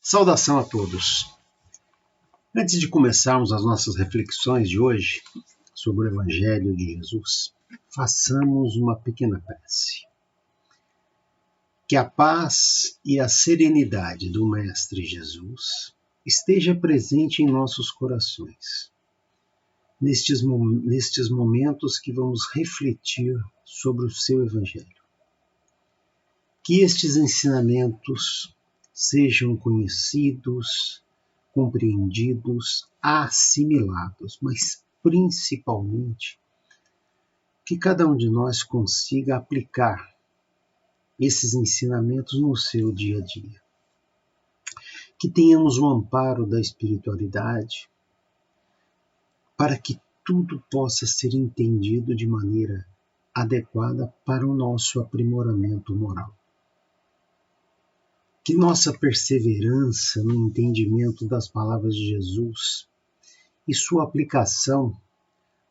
Saudação a todos. Antes de começarmos as nossas reflexões de hoje sobre o Evangelho de Jesus, façamos uma pequena prece. Que a paz e a serenidade do Mestre Jesus esteja presente em nossos corações, nestes momentos que vamos refletir sobre o seu Evangelho. Que estes ensinamentos sejam conhecidos, compreendidos, assimilados, mas principalmente que cada um de nós consiga aplicar esses ensinamentos no seu dia a dia. Que tenhamos o amparo da espiritualidade para que tudo possa ser entendido de maneira adequada para o nosso aprimoramento moral. Que nossa perseverança no entendimento das palavras de Jesus e sua aplicação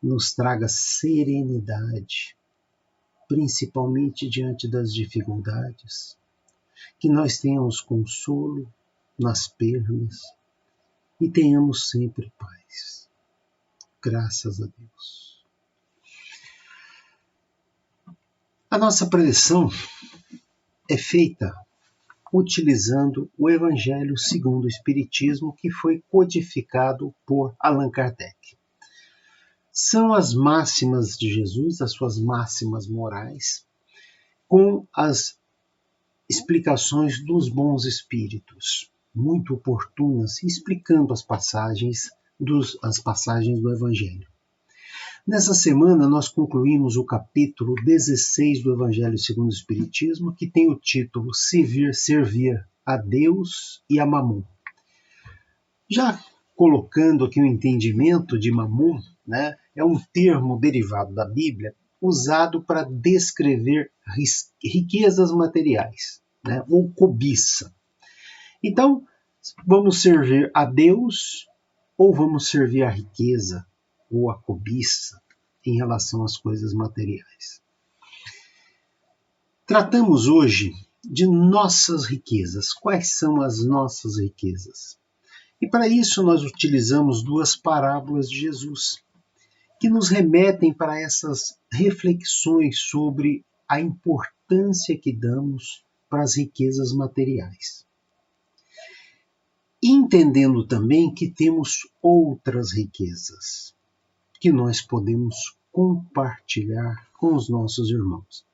nos traga serenidade, principalmente diante das dificuldades. Que nós tenhamos consolo nas perdas e tenhamos sempre paz. Graças a Deus. A nossa preleção é feita utilizando o Evangelho segundo o Espiritismo, que foi codificado por Allan Kardec. São as máximas de Jesus, as suas máximas morais, com as explicações dos bons espíritos, muito oportunas, explicando as passagens do Evangelho. Nessa semana, nós concluímos o capítulo 16 do Evangelho segundo o Espiritismo, que tem o título Servir a Deus e a Mamon. Já colocando aqui o entendimento de Mamon, né, é um termo derivado da Bíblia, usado para descrever riquezas materiais, né, ou cobiça. Então, vamos servir a Deus ou vamos servir a riqueza ou a cobiça em relação às coisas materiais. Tratamos hoje de nossas riquezas. Quais são as nossas riquezas? E para isso nós utilizamos duas parábolas de Jesus, que nos remetem para essas reflexões sobre a importância que damos para as riquezas materiais. Entendendo também que temos outras riquezas que nós podemos compartilhar com os nossos irmãos.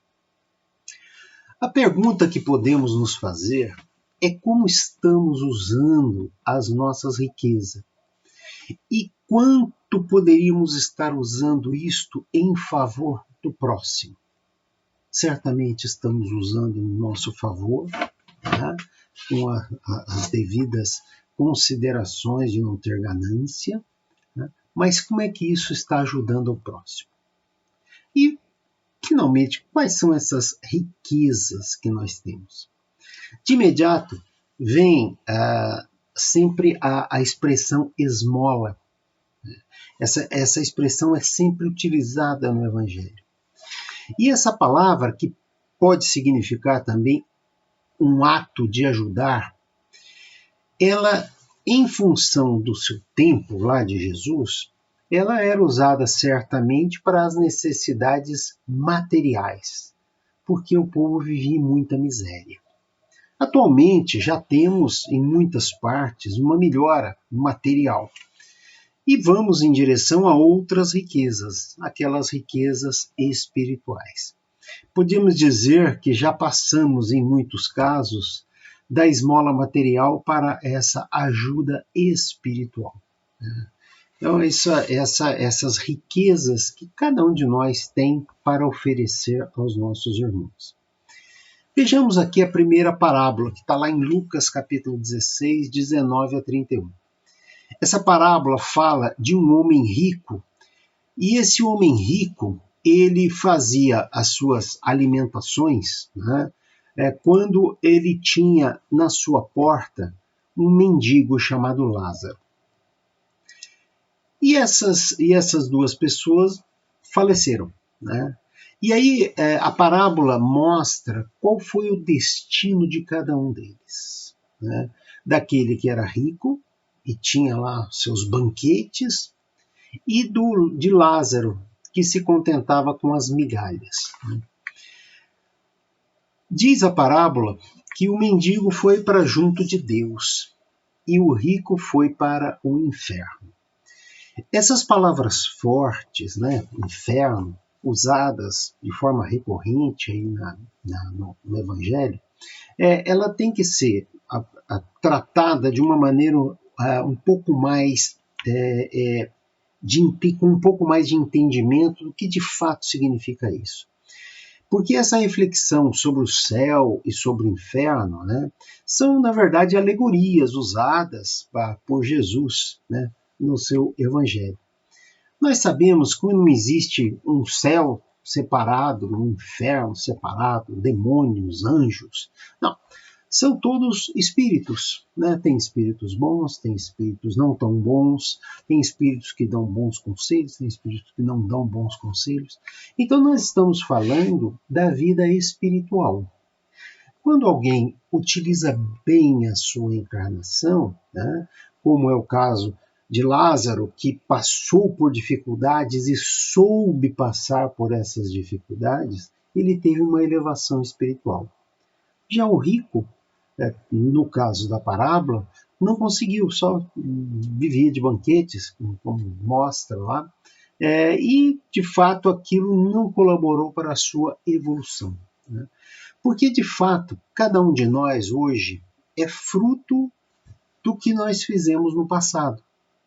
A pergunta que podemos nos fazer é como estamos usando as nossas riquezas e quanto poderíamos estar usando isto em favor do próximo. Certamente estamos usando em nosso favor, né, com as devidas considerações de não ter ganância, né, mas como é que isso está ajudando o próximo? E, finalmente, quais são essas riquezas que nós temos? De imediato, vem sempre a expressão esmola. Essa expressão é sempre utilizada no Evangelho. E essa palavra, que pode significar também um ato de ajudar, ela, em função do seu tempo lá de Jesus, ela era usada certamente para as necessidades materiais, porque o povo vivia em muita miséria. Atualmente já temos em muitas partes uma melhora material e vamos em direção a outras riquezas, aquelas riquezas espirituais. Podemos dizer que já passamos em muitos casos da esmola material para essa ajuda espiritual. Então, essas riquezas que cada um de nós tem para oferecer aos nossos irmãos. Vejamos aqui a primeira parábola, que está lá em Lucas capítulo 16, 19 a 31. Essa parábola fala de um homem rico, e esse homem rico, ele fazia as suas alimentações, né, quando ele tinha na sua porta um mendigo chamado Lázaro. E essas duas pessoas faleceram, né? E aí a parábola mostra qual foi o destino de cada um deles. né, daquele que era rico e tinha lá seus banquetes, e de Lázaro, que se contentava com as migalhas. Diz a parábola que o mendigo foi para junto de Deus e o rico foi para o inferno. Essas palavras fortes, né, inferno, usadas de forma recorrente aí no Evangelho, ela tem que ser tratada de uma maneira um pouco mais com um pouco mais de entendimento do que de fato significa isso. Porque essa reflexão sobre o céu e sobre o inferno, né, são, na verdade, alegorias usadas por Jesus, né, no seu Evangelho. Nós sabemos que não existe um céu separado, um inferno separado, demônios, anjos. Não. São todos espíritos, né? Tem espíritos bons, tem espíritos não tão bons, tem espíritos que dão bons conselhos, tem espíritos que não dão bons conselhos. Então nós estamos falando da vida espiritual. Quando alguém utiliza bem a sua encarnação, né, como é o caso de Lázaro, que passou por dificuldades e soube passar por essas dificuldades, ele teve uma elevação espiritual. Já o rico, no caso da parábola, não conseguiu, só vivia de banquetes, como mostra lá, e de fato aquilo não colaborou para a sua evolução. Né? Porque de fato, cada um de nós hoje é fruto do que nós fizemos no passado.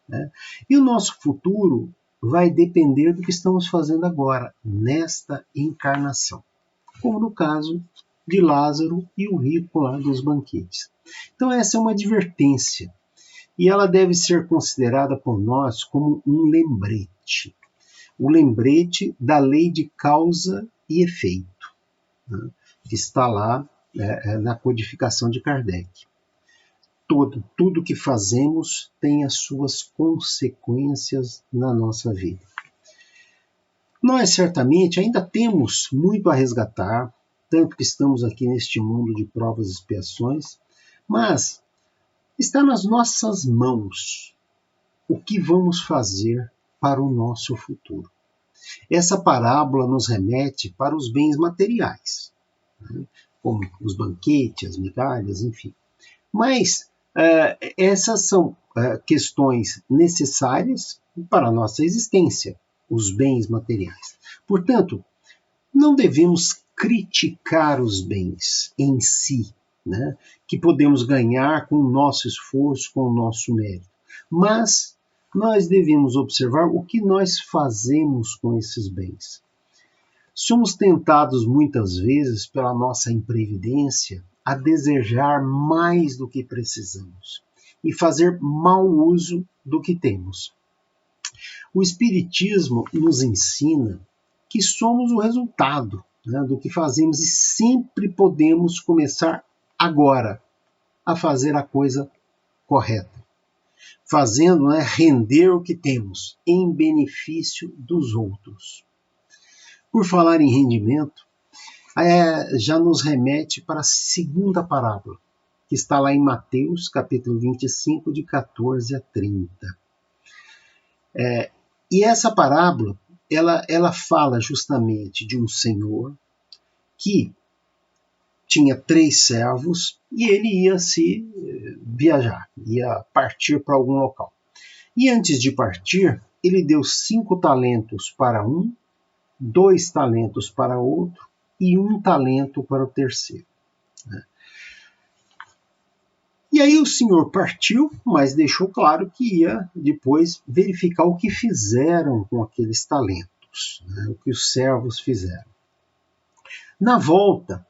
Né? E o nosso futuro vai depender do que estamos fazendo agora, nesta encarnação. Como no caso de Lázaro e o rico lá dos banquetes. Então essa é uma advertência e ela deve ser considerada por nós como um lembrete. O lembrete da lei de causa e efeito, né, que está lá na codificação de Kardec. Tudo que fazemos tem as suas consequências na nossa vida. Nós certamente ainda temos muito a resgatar, tanto que estamos aqui neste mundo de provas e expiações, mas está nas nossas mãos o que vamos fazer para o nosso futuro. Essa parábola nos remete para os bens materiais, né, como os banquetes, as migalhas, enfim. Mas essas são questões necessárias para a nossa existência, os bens materiais. Portanto, não devemos criticar os bens em si, né, que podemos ganhar com o nosso esforço, com o nosso mérito. Mas nós devemos observar o que nós fazemos com esses bens. Somos tentados muitas vezes pela nossa imprevidência a desejar mais do que precisamos e fazer mau uso do que temos. O Espiritismo nos ensina que somos o resultado, né, do que fazemos e sempre podemos começar agora a fazer a coisa correta, fazendo, né, render o que temos em benefício dos outros. Por falar em rendimento, já nos remete para a segunda parábola, que está lá em Mateus, capítulo 25, de 14 a 30. E essa parábola, ela fala justamente de um senhor que tinha 3 servos e ele ia se viajar, ia partir para algum local. E antes de partir, ele deu 5 talentos para um, 2 talentos para outro e 1 talento para o terceiro. Né? E aí o senhor partiu, mas deixou claro que ia depois verificar o que fizeram com aqueles talentos, né? O que os servos fizeram. Na volta,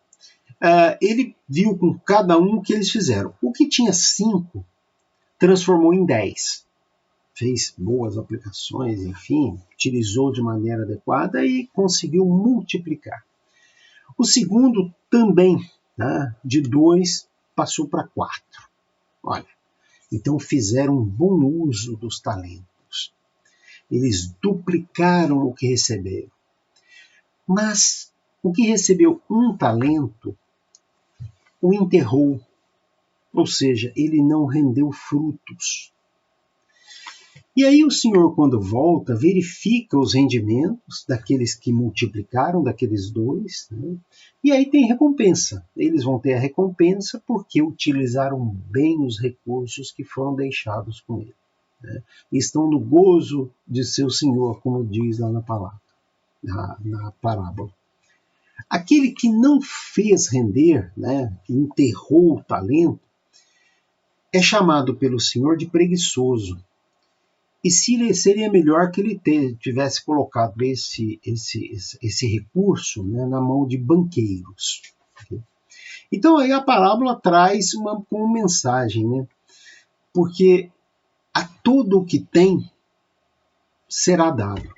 ele viu com cada um o que eles fizeram. O que tinha 5 transformou em 10. Fez boas aplicações, enfim, utilizou de maneira adequada e conseguiu multiplicar. O segundo também, né, de 2 passou para 4. Olha, então fizeram um bom uso dos talentos. Eles duplicaram o que receberam. Mas o que recebeu 1 talento o enterrou, ou seja, ele não rendeu frutos. E aí o Senhor, quando volta, verifica os rendimentos daqueles que multiplicaram, daqueles dois, né? E aí tem recompensa. Eles vão ter a recompensa porque utilizaram bem os recursos que foram deixados com ele, né? E estão no gozo de seu Senhor, como diz lá na palavra, na parábola. Aquele que não fez render, né, que enterrou o talento, é chamado pelo Senhor de preguiçoso. E seria melhor que ele tivesse colocado esse recurso, né, na mão de banqueiros. Então aí a parábola traz uma mensagem, né? Porque a todo o que tem será dado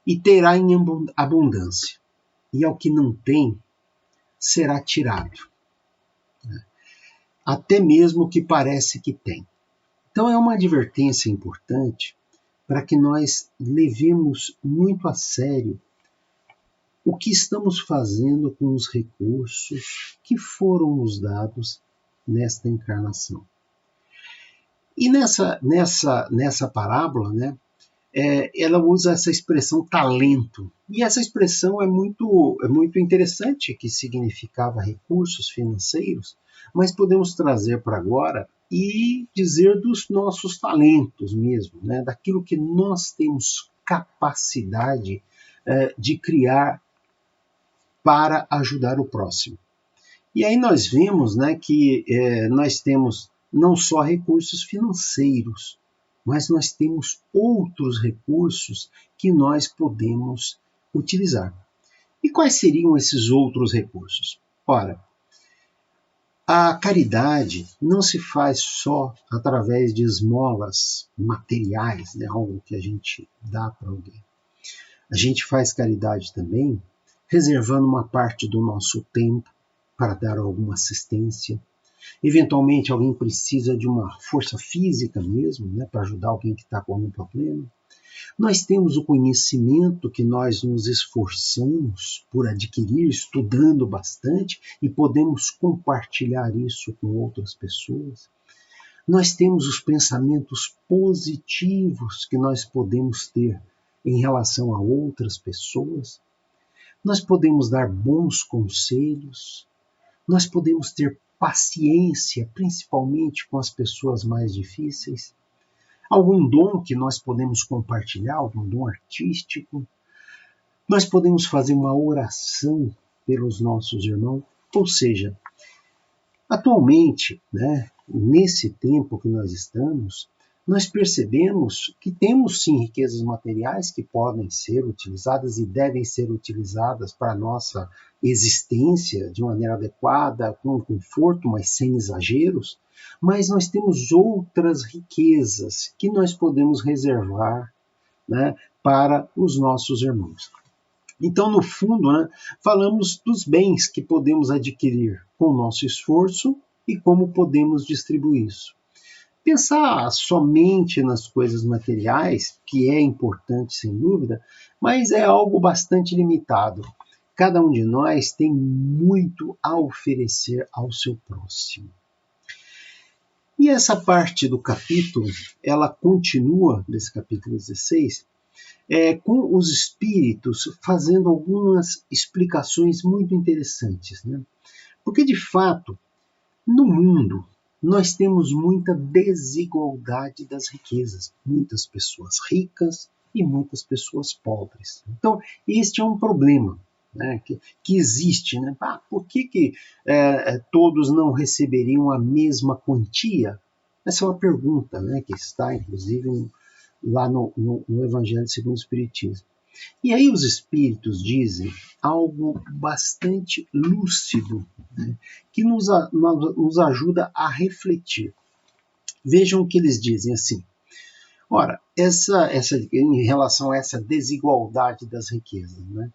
e terá em abundância, e ao que não tem será tirado, né? Até mesmo o que parece que tem. Então é uma advertência importante para que nós levemos muito a sério o que estamos fazendo com os recursos que foram nos dados nesta encarnação. E nessa parábola, né, ela usa essa expressão talento. E essa expressão é muito interessante, que significava recursos financeiros, mas podemos trazer para agora e dizer dos nossos talentos mesmo, né, daquilo que nós temos capacidade de criar para ajudar o próximo. E aí nós vimos, né, que nós temos não só recursos financeiros, mas nós temos outros recursos que nós podemos utilizar. E quais seriam esses outros recursos? Ora, a caridade não se faz só através de esmolas materiais, né, algo que a gente dá para alguém. A gente faz caridade também reservando uma parte do nosso tempo para dar alguma assistência. Eventualmente alguém precisa de uma força física mesmo, né, para ajudar alguém que está com algum problema. Nós temos o conhecimento que nós nos esforçamos por adquirir, estudando bastante, e podemos compartilhar isso com outras pessoas. Nós temos os pensamentos positivos que nós podemos ter em relação a outras pessoas. Nós podemos dar bons conselhos. Nós podemos ter paciência, principalmente com as pessoas mais difíceis. Algum dom que nós podemos compartilhar, algum dom artístico. Nós podemos fazer uma oração pelos nossos irmãos. Ou seja, atualmente, né, nesse tempo que nós estamos, nós percebemos que temos sim riquezas materiais que podem ser utilizadas e devem ser utilizadas para a nossa existência de maneira adequada, com conforto, mas sem exageros, mas nós temos outras riquezas que nós podemos reservar, né, para os nossos irmãos. Então, no fundo, né, falamos dos bens que podemos adquirir com o nosso esforço e como podemos distribuir isso. Pensar somente nas coisas materiais, que é importante sem dúvida, mas é algo bastante limitado. Cada um de nós tem muito a oferecer ao seu próximo. E essa parte do capítulo, ela continua, nesse capítulo 16, com os espíritos fazendo algumas explicações muito interessantes, né? Porque, de fato, no mundo, nós temos muita desigualdade das riquezas. Muitas pessoas ricas e muitas pessoas pobres. Então, este é um problema, né, que existe. Né? Por que todos não receberiam a mesma quantia? Essa é uma pergunta, né, que está, inclusive, lá no Evangelho segundo o Espiritismo. E aí os espíritos dizem algo bastante lúcido, né, que nos ajuda a refletir. Vejam o que eles dizem assim. Ora, em relação a essa desigualdade das riquezas, né,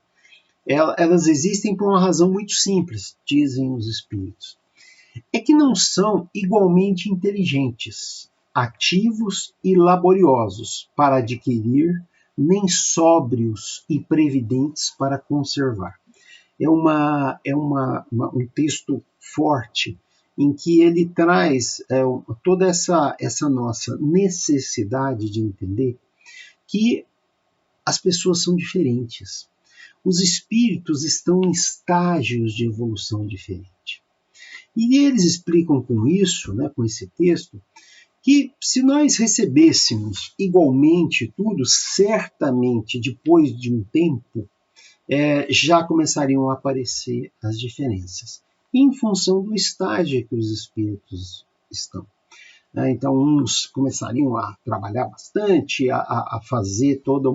elas existem por uma razão muito simples, dizem os espíritos. É que não são igualmente inteligentes, ativos e laboriosos para adquirir, nem sóbrios e previdentes para conservar. É um texto forte em que ele traz toda essa nossa necessidade de entender que as pessoas são diferentes. Os espíritos estão em estágios de evolução diferente. E eles explicam com isso, né, com esse texto, que se nós recebêssemos igualmente tudo, certamente depois de um tempo, já começariam a aparecer as diferenças, em função do estágio que os espíritos estão. Então, uns começariam a trabalhar bastante, a fazer todo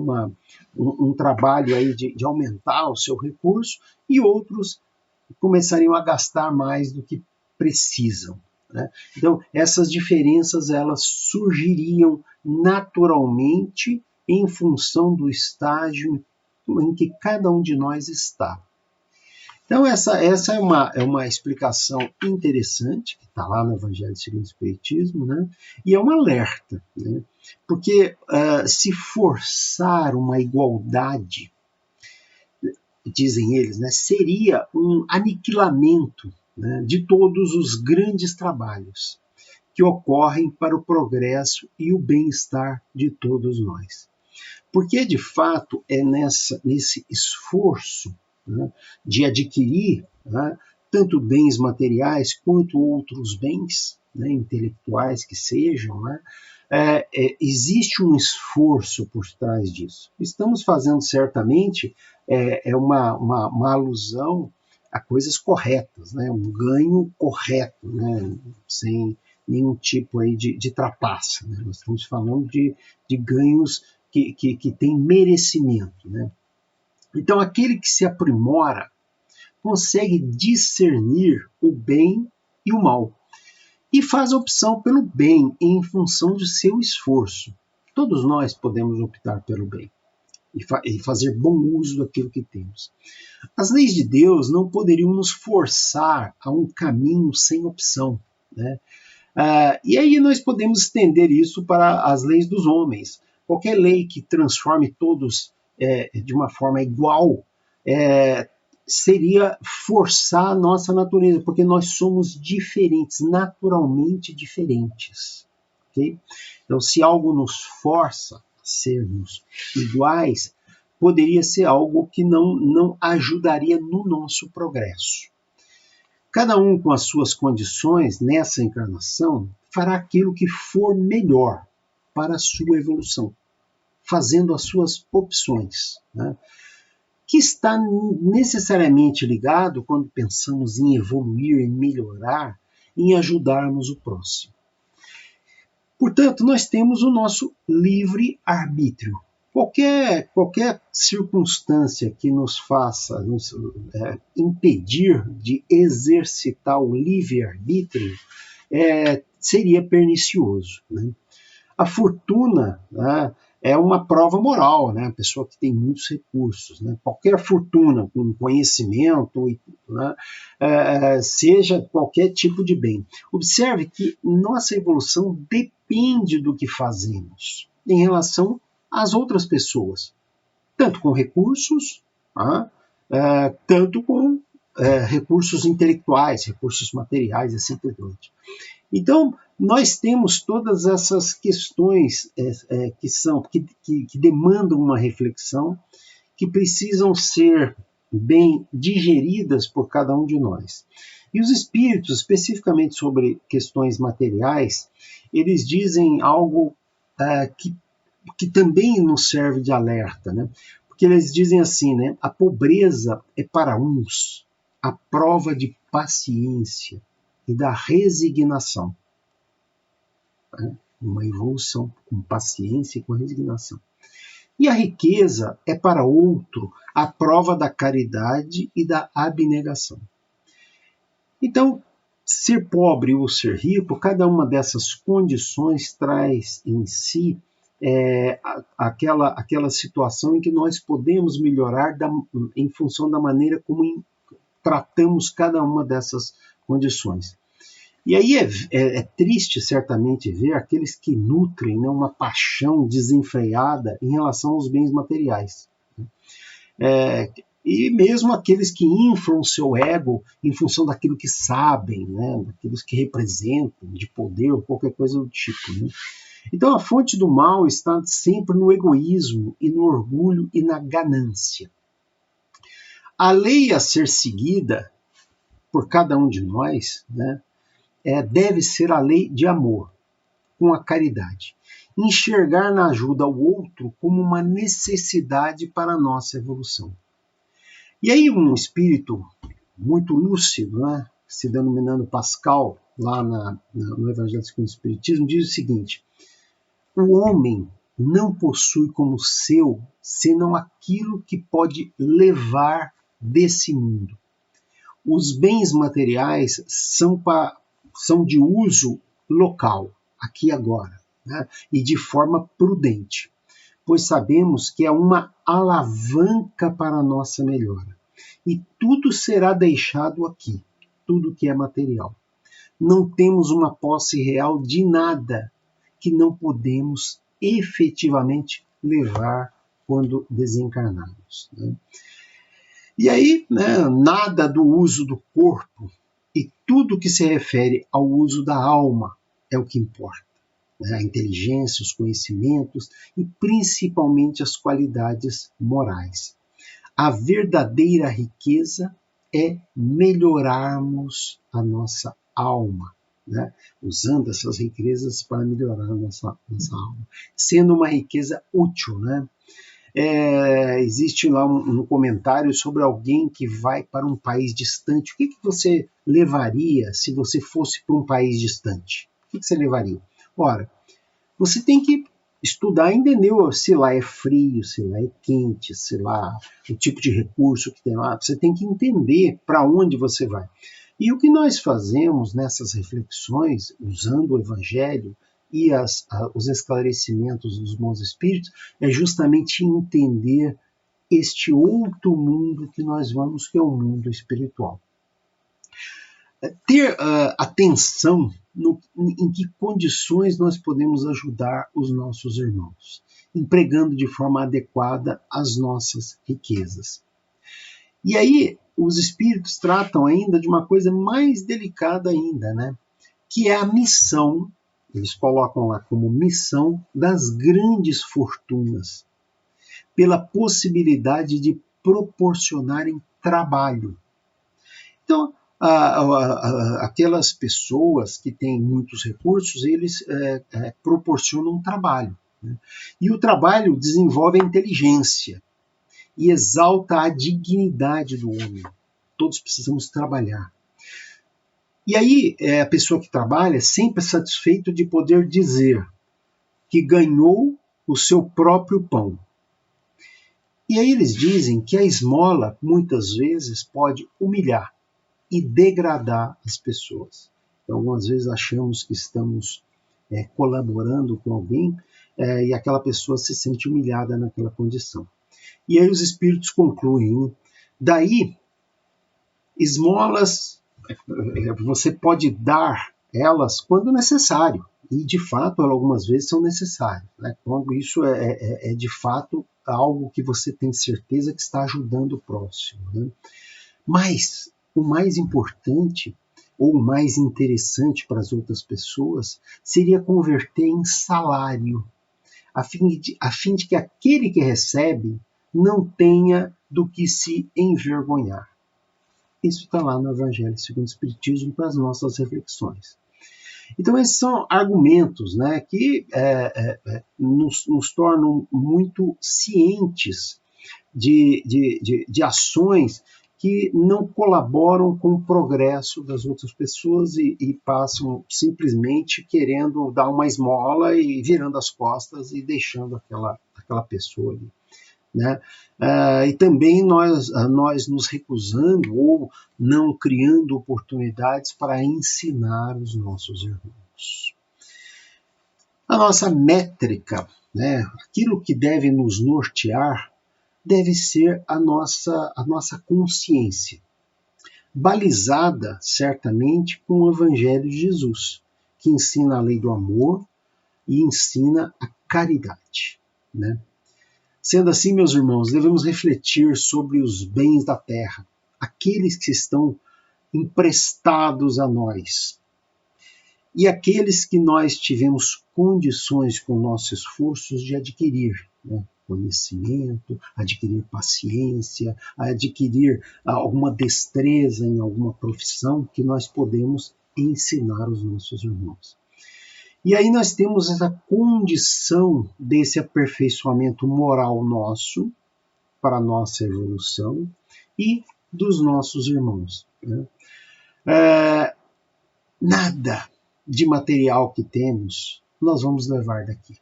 um trabalho aí de aumentar o seu recurso, e outros começariam a gastar mais do que precisam. Né? Então, essas diferenças elas surgiriam naturalmente em função do estágio em que cada um de nós está. Então, essa é uma explicação interessante, que está lá no Evangelho segundo o Espiritismo, né? E é um alerta, né? Porque se forçar uma igualdade, dizem eles, né, seria um aniquilamento, né, de todos os grandes trabalhos que ocorrem para o progresso e o bem-estar de todos nós. Porque, de fato, é nesse esforço, né, de adquirir, né, tanto bens materiais quanto outros bens, né, intelectuais que sejam, né, existe um esforço por trás disso. Estamos fazendo certamente uma alusão a coisas corretas, né, um ganho correto, né, sem nenhum tipo aí de trapaça. Né? Nós estamos falando de ganhos que têm merecimento. Né? Então, aquele que se aprimora consegue discernir o bem e o mal e faz a opção pelo bem em função de seu esforço. Todos nós podemos optar pelo bem e fazer bom uso daquilo que temos. As leis de Deus não poderiam nos forçar a um caminho sem opção. Né? E aí nós podemos estender isso para as leis dos homens. Qualquer lei que transforme todos de uma forma igual seria forçar a nossa natureza, porque nós somos diferentes, naturalmente diferentes. Okay? Então, se algo nos força a sermos iguais, poderia ser algo que não ajudaria no nosso progresso. Cada um com as suas condições nessa encarnação fará aquilo que for melhor para a sua evolução, fazendo as suas opções, né? Que está necessariamente ligado, quando pensamos em evoluir, em melhorar, em ajudarmos o próximo. Portanto, nós temos o nosso livre-arbítrio. Qualquer circunstância que nos faça impedir de exercitar o livre-arbítrio seria pernicioso. Né? A fortuna, né, é uma prova moral, né? A pessoa que tem muitos recursos. Né? Qualquer fortuna, com conhecimento, né, seja qualquer tipo de bem. Observe que nossa evolução depende do que fazemos em relação às outras pessoas, tanto com recursos, tanto com recursos intelectuais, recursos materiais, assim por diante. Então, nós temos todas essas questões que demandam uma reflexão, que precisam ser bem digeridas por cada um de nós. E os espíritos, especificamente sobre questões materiais, eles dizem algo que também nos serve de alerta, né? Porque eles dizem assim, né? A pobreza é para uns a prova de paciência e da resignação. Uma evolução com paciência e com resignação. E a riqueza é para outro a prova da caridade e da abnegação. Então, ser pobre ou ser rico, cada uma dessas condições traz em si aquela situação em que nós podemos melhorar em função da maneira como tratamos cada uma dessas condições. E aí é triste, certamente, ver aqueles que nutrem, né, uma paixão desenfreada em relação aos bens materiais. E mesmo aqueles que inflam o seu ego em função daquilo que sabem, né? Daqueles que representam, de poder ou qualquer coisa do tipo. Né? Então a fonte do mal está sempre no egoísmo e no orgulho e na ganância. A lei a ser seguida por cada um de nós, né, deve ser a lei de amor, com a caridade. Enxergar na ajuda ao outro como uma necessidade para a nossa evolução. E aí um espírito muito lúcido, né, se denominando Pascal, lá no Evangelho segundo o Espiritismo, diz o seguinte: o homem não possui como seu senão aquilo que pode levar desse mundo. Os bens materiais são de uso local, aqui e agora, né? E de forma prudente, pois sabemos que é uma alavanca para a nossa melhora. E tudo será deixado aqui, tudo que é material. Não temos uma posse real de nada que não podemos efetivamente levar quando desencarnarmos. Né? E aí, né, nada do uso do corpo e tudo que se refere ao uso da alma é o que importa. Né? A inteligência, os conhecimentos e principalmente as qualidades morais. A verdadeira riqueza é melhorarmos a nossa alma, né? Usando essas riquezas para melhorar a nossa alma, sendo uma riqueza útil, né? Existe lá um comentário sobre alguém que vai para um país distante. O que você levaria se você fosse para um país distante? O que você levaria? Ora, você tem que estudar e entender se lá é frio, se lá é quente, se lá o tipo de recurso que tem lá. Você tem que entender para onde você vai. E o que nós fazemos nessas reflexões, usando o Evangelho e os esclarecimentos dos bons espíritos, é justamente entender este outro mundo que nós vamos, que é o mundo espiritual. Ter atenção em que condições nós podemos ajudar os nossos irmãos, empregando de forma adequada as nossas riquezas. E aí os espíritos tratam ainda de uma coisa mais delicada ainda, né? Que é a missão, eles colocam lá como missão das grandes fortunas, pela possibilidade de proporcionarem trabalho. Então, aquelas pessoas que têm muitos recursos, eles proporcionam trabalho. Né? E o trabalho desenvolve a inteligência e exalta a dignidade do homem. Todos precisamos trabalhar. E aí, a pessoa que trabalha é sempre satisfeito de poder dizer que ganhou o seu próprio pão. E aí eles dizem que a esmola, muitas vezes, pode humilhar e degradar as pessoas. Então, algumas vezes achamos que estamos colaborando com alguém e aquela pessoa se sente humilhada naquela condição. E aí os espíritos concluem, daí, esmolas você pode dar elas quando necessário, e de fato algumas vezes são necessárias, né? Quando isso é de fato algo que você tem certeza que está ajudando o próximo. Né? Mas o mais importante ou o mais interessante para as outras pessoas seria converter em salário, a fim de que aquele que recebe não tenha do que se envergonhar. Isso está lá no Evangelho segundo o Espiritismo para as nossas reflexões. Então, esses são argumentos, né, que nos tornam muito cientes de ações que não colaboram com o progresso das outras pessoas e passam simplesmente querendo dar uma esmola e virando as costas e deixando aquela pessoa ali. Né? E também nós nos recusando ou não criando oportunidades para ensinar os nossos irmãos. A nossa métrica, né, aquilo que deve nos nortear, deve ser a nossa consciência, balizada certamente com o Evangelho de Jesus, que ensina a lei do amor e ensina a caridade. Né? Sendo assim, meus irmãos, devemos refletir sobre os bens da terra, aqueles que estão emprestados a nós, e aqueles que nós tivemos condições com nossos esforços de adquirir, né? Conhecimento, adquirir paciência, adquirir alguma destreza em alguma profissão que nós podemos ensinar aos nossos irmãos. E aí nós temos essa condição desse aperfeiçoamento moral nosso, para a nossa evolução, e dos nossos irmãos, né? Nada de material que temos nós vamos levar daqui,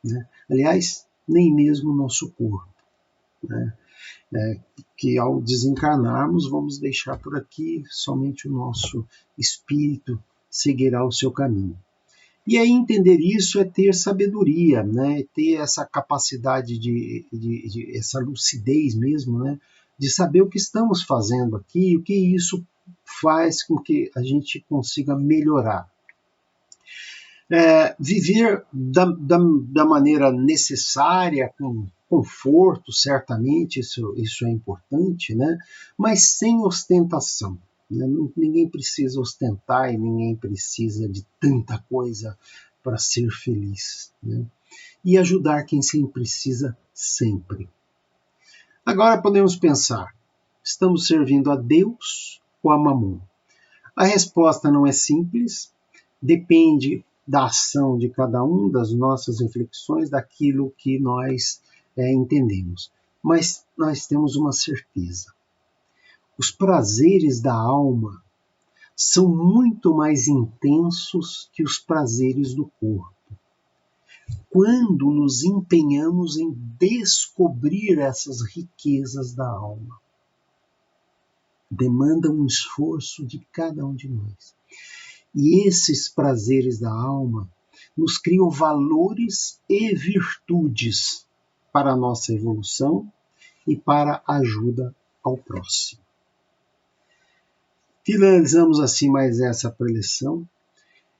né? Aliás, nem mesmo o nosso corpo, né? Que ao desencarnarmos vamos deixar por aqui, somente o nosso espírito seguirá o seu caminho. E aí entender isso é ter sabedoria, né? Ter essa capacidade essa lucidez mesmo, né? De saber o que estamos fazendo aqui, o que isso faz com que a gente consiga melhorar. Viver da maneira necessária, com conforto, certamente, isso é importante, né? Mas sem ostentação. Né? Ninguém precisa ostentar e ninguém precisa de tanta coisa para ser feliz. Né? E ajudar quem sempre precisa, sempre. Agora podemos pensar, estamos servindo a Deus ou a Mamon? A resposta não é simples, depende da ação de cada um, das nossas reflexões, daquilo que nós entendemos. Mas nós temos uma certeza. Os prazeres da alma são muito mais intensos que os prazeres do corpo. Quando nos empenhamos em descobrir essas riquezas da alma, demanda um esforço de cada um de nós. E esses prazeres da alma nos criam valores e virtudes para a nossa evolução e para a ajuda ao próximo. Finalizamos assim mais essa preleção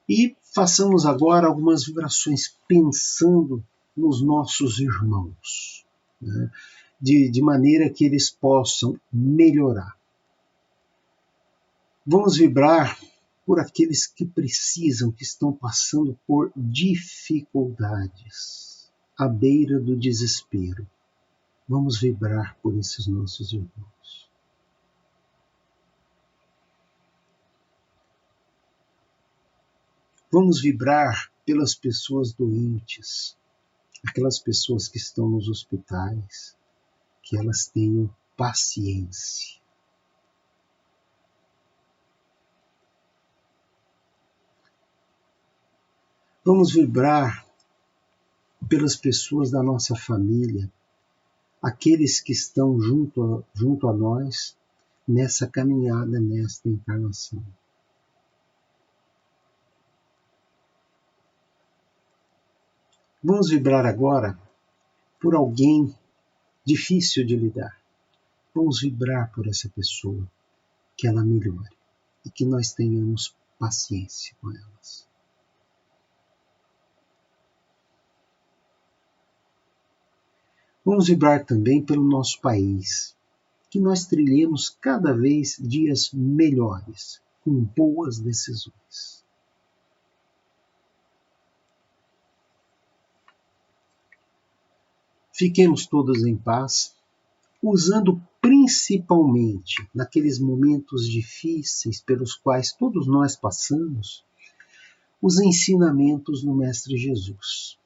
e façamos agora algumas vibrações pensando nos nossos irmãos, né? de maneira que eles possam melhorar. Vamos vibrar por aqueles que precisam, que estão passando por dificuldades, à beira do desespero. Vamos vibrar por esses nossos irmãos. Vamos vibrar pelas pessoas doentes, aquelas pessoas que estão nos hospitais, que elas tenham paciência. Vamos vibrar pelas pessoas da nossa família, aqueles que estão junto a nós nessa caminhada, nesta encarnação. Vamos vibrar agora por alguém difícil de lidar. Vamos vibrar por essa pessoa, que ela melhore e que nós tenhamos paciência com elas. Vamos vibrar também pelo nosso país, que nós trilhemos cada vez dias melhores, com boas decisões. Fiquemos todos em paz, usando principalmente naqueles momentos difíceis pelos quais todos nós passamos, os ensinamentos do Mestre Jesus.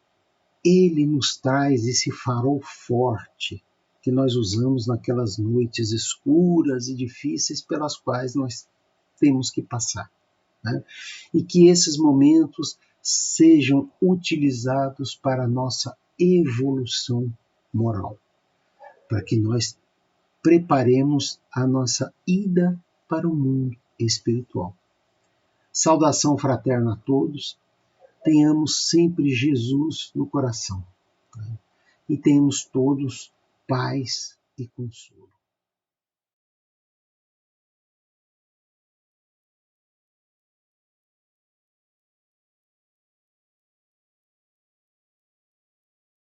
Ele nos traz esse farol forte que nós usamos naquelas noites escuras e difíceis pelas quais nós temos que passar, né? E que esses momentos sejam utilizados para a nossa evolução moral, para que nós preparemos a nossa ida para o mundo espiritual. Saudação fraterna a todos, tenhamos sempre Jesus no coração, né? E tenhamos todos paz e consolo.